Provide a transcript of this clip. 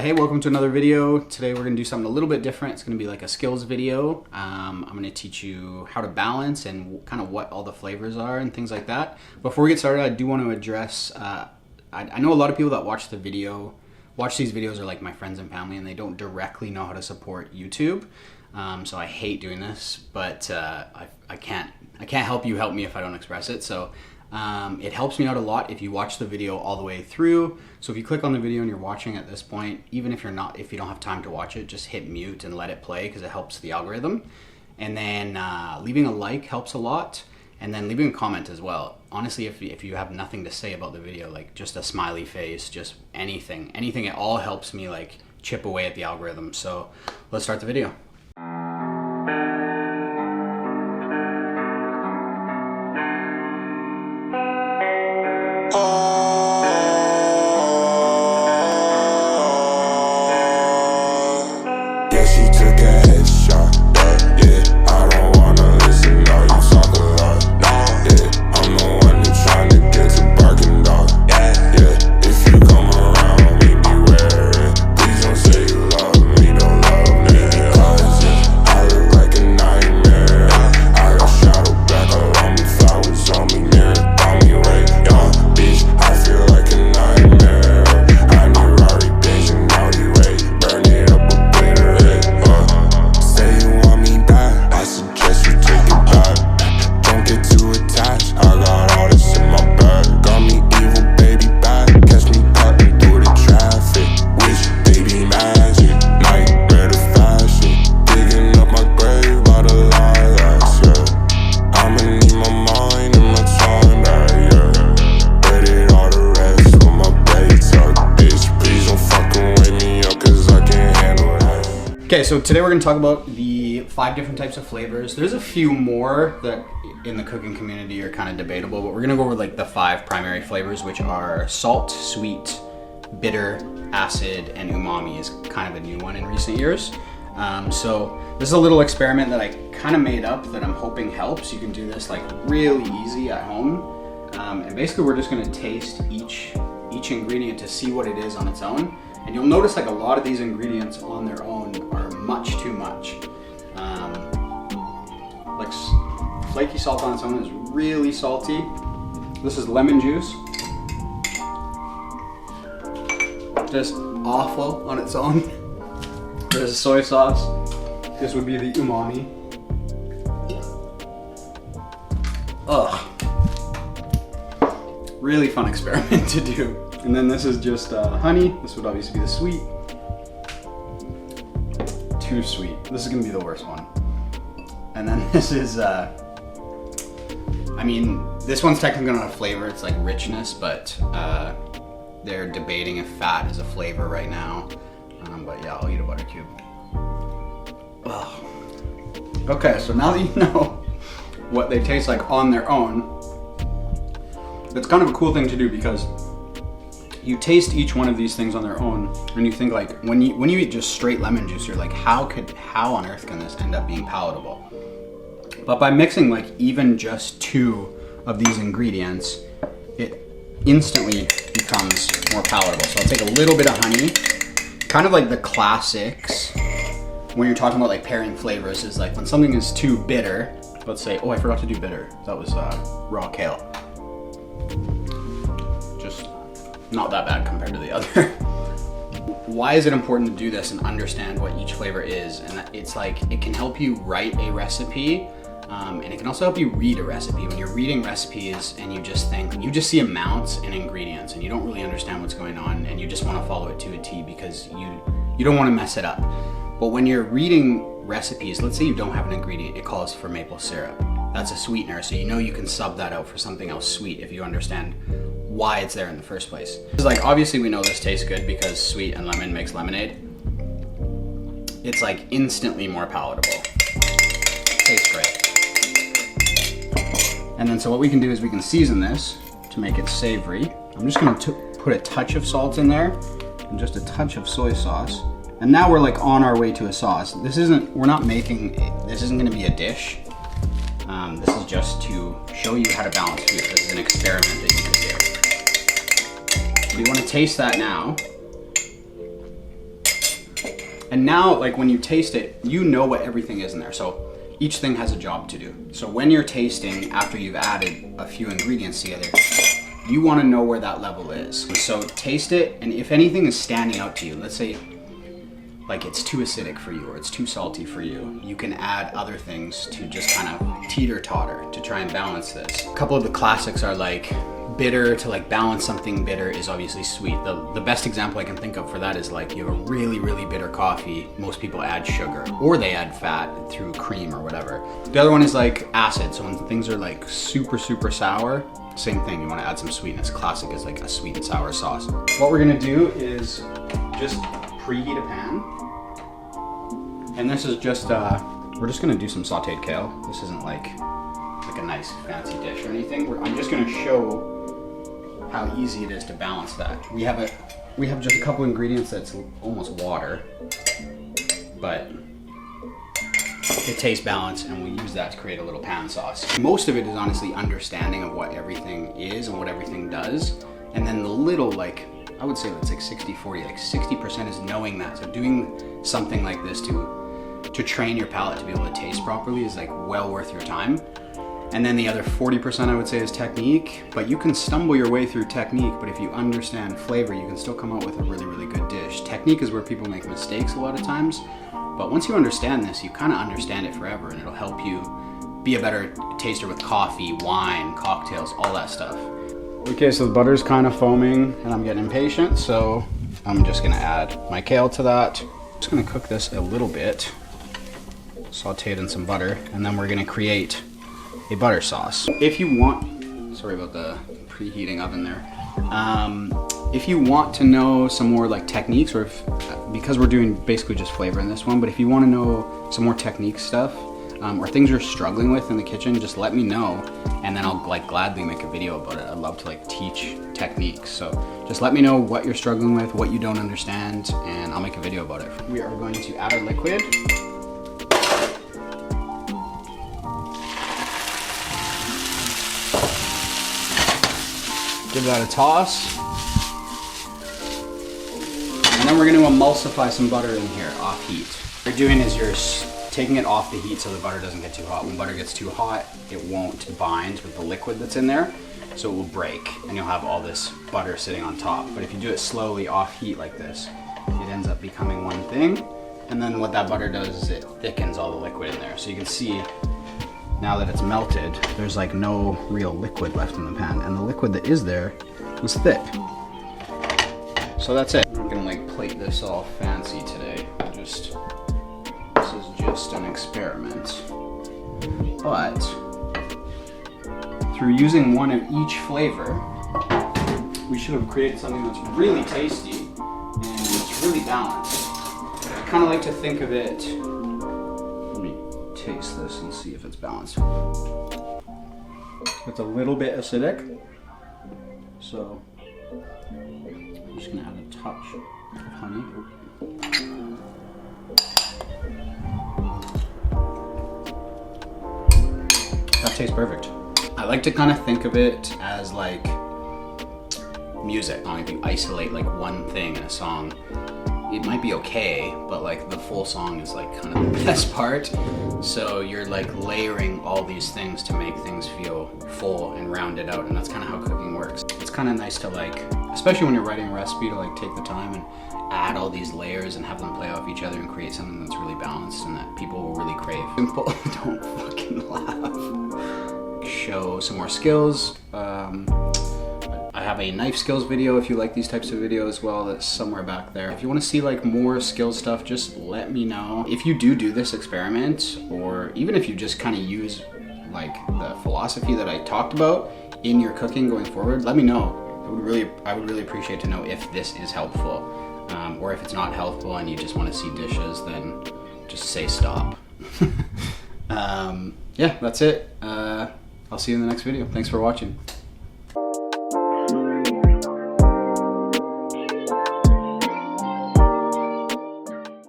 Hey, welcome to another video. Today we're gonna do something a little bit different. It's gonna be like a skills video. I'm gonna teach you how to balance and kind of what all the flavors are and things like that. Before we get started, I do want to address, I know a lot of people that watch these videos are like my friends and family, and they don't directly know how to support YouTube. So I hate doing this, but I can't help you help me if I don't express it. So it helps me out a lot if you watch the video all the way through. So if you click on the video and you're watching at this point, even if you don't have time to watch it, just hit mute and let it play because it helps the algorithm. And then leaving a like helps a lot, and then leaving a comment as well. Honestly, if you have nothing to say about the video, like just a smiley face, just anything at all helps me like chip away at the algorithm. So let's start the video. Yeah, she took a headshot. Yeah, I don't wanna listen. No, you talk a lot. Yeah, I'm the one that's trying to get to barking dog. Yeah, if you come around me, beware it. Please don't say you love me, don't love me, because I look like a nightmare. I got shadow back along me, flowers on me, mirror on me, right? Bitch, I feel like a nightmare. I need Rari, Benz, and Audi, wait, burn it up a bit. Say you want me back, I suggest you take it back. Don't get too attached, I got all this in my bag. Got me evil, baby, back. Catch me cutting through the traffic. Wish, baby, magic. Nightmare to fashion. Digging up my grave by the lilacs, yeah. I'ma need my mind and my time back, yeah. Ready all the rest with my belly tucked. Bitch, please don't fucking wake me up, cause I can't handle that. Okay, so today we're going to talk about the 5 different types of flavors. There's a few more that in the cooking community are kind of debatable, but we're going to go over like the 5 primary flavors, which are salt, sweet, bitter, acid, and umami is kind of a new one in recent years. So this is a little experiment that I kind of made up that I'm hoping helps. You can do this like really easy at home. And basically we're just going to taste each ingredient to see what it is on its own. And you'll notice like a lot of these ingredients on their own are much too much. Like flaky salt on its own is really salty. This is lemon juice. Just awful on its own. This is soy sauce. This would be the umami. Ugh. Really fun experiment to do. And then this is just honey. This would obviously be the sweet. Too sweet. This is gonna be the worst one. And then this is, I mean, this one's technically not a flavor, it's like richness, but they're debating if fat is a flavor right now. But yeah, I'll eat a butter cube. Ugh. Okay, so now that you know what they taste like on their own, it's kind of a cool thing to do because you taste each one of these things on their own, and you think like when you eat just straight lemon juice, you're like, how on earth can this end up being palatable? But by mixing like even just 2 of these ingredients, it instantly becomes more palatable. So I'll take a little bit of honey, kind of like the classics when you're talking about like pairing flavors is like when something is too bitter. Let's say, oh, I forgot to do bitter. That was raw kale. Just not that bad compared to the other. Why is it important to do this and understand what each flavor is? And it's like, it can help you write a recipe, and it can also help you read a recipe. When you're reading recipes and you just see amounts and ingredients and you don't really understand what's going on and you just want to follow it to a T because you don't want to mess it up. But when you're reading recipes, let's say you don't have an ingredient, it calls for maple syrup. That's a sweetener, so you know you can sub that out for something else sweet if you understand why it's there in the first place. It's like, obviously we know this tastes good because sweet and lemon makes lemonade. It's like instantly more palatable. Tastes great. And then so what we can do is we can season this to make it savory. I'm just gonna put a touch of salt in there and just a touch of soy sauce. And now we're like on our way to a sauce. This isn't gonna be a dish. This is just to show you how to balance food. This is an experiment that you can do. So you want to taste that now. And now, like when you taste it, you know what everything is in there. So each thing has a job to do. So when you're tasting, after you've added a few ingredients together, you want to know where that level is. So taste it, and if anything is standing out to you, let's say like it's too acidic for you or it's too salty for you, you can add other things to just kind of teeter-totter to try and balance this. A couple of the classics are like bitter. To like balance something bitter is obviously sweet. The best example I can think of for that is like you have a really, really bitter coffee. Most people add sugar or they add fat through cream or whatever. The other one is like acid. So when things are like super, super sour, same thing, you want to add some sweetness. Classic is like a sweet and sour sauce. What we're gonna do is just preheat a pan. And this is just, we're just gonna do some sauteed kale. This isn't like a nice fancy dish or anything. I'm just gonna show how easy it is to balance that. We have just a couple ingredients that's almost water, but it tastes balanced, and we use that to create a little pan sauce. Most of it is honestly understanding of what everything is and what everything does. And then the little, like, I would say it's like 60-40, like 60% is knowing that. So doing something like this to train your palate to be able to taste properly is like well worth your time. And then the other 40% I would say is technique, but you can stumble your way through technique, but if you understand flavor, you can still come out with a really, really good dish. Technique is where people make mistakes a lot of times, but once you understand this, you kind of understand it forever, and it'll help you be a better taster with coffee, wine, cocktails, all that stuff. Okay, so the butter's kind of foaming and I'm getting impatient, so I'm just gonna add my kale to that. I'm just gonna cook this a little bit, saute it in some butter, and then we're gonna create a butter sauce. If you want, sorry about the preheating oven there. If you want to know some more like techniques, or because we're doing basically just flavor in this one, but if you want to know some more technique stuff, or things you're struggling with in the kitchen, just let me know, and then I'll like gladly make a video about it. I'd love to like teach techniques. So just let me know what you're struggling with, what you don't understand, and I'll make a video about it. We are going to add our liquid. Give that a toss. And then we're going to emulsify some butter in here off heat. What you're doing is you're taking it off the heat so the butter doesn't get too hot. When butter gets too hot, it won't bind with the liquid that's in there, so it will break and you'll have all this butter sitting on top. But if you do it slowly off heat like this, it ends up becoming one thing. And then what that butter does is it thickens all the liquid in there. So you can see now that it's melted, there's like no real liquid left in the pan, and the liquid that is there was thick. So that's it. I'm gonna like plate this all fancy today. This is just an experiment. But through using one of each flavor, we should have created something that's really tasty and it's really balanced. I kind of like to think of it, let me taste this and see if it's balanced. It's a little bit acidic, so I'm just gonna add a touch of honey. That tastes perfect. I like to kind of think of it as like music. If you isolate like one thing in a song, it might be okay, but like the full song is like kind of the best part. So you're like layering all these things to make things feel full and rounded out, and that's kind of how cooking works. It's kind of nice to like, especially when you're writing a recipe, to like take the time and add all these layers and have them play off each other and create something that's really balanced and that people will really crave. Simple, don't fucking laugh. Show some more skills. I have a knife skills video if you like these types of videos as well, that's somewhere back there. If you want to see like more skill stuff, just let me know. If you do this experiment, or even if you just kind of use like the philosophy that I talked about in your cooking going forward, let me know. I would really appreciate to know if this is helpful, or if it's not helpful and you just want to see dishes, then just say stop. Yeah, that's it. I'll see you in the next video. Thanks for watching.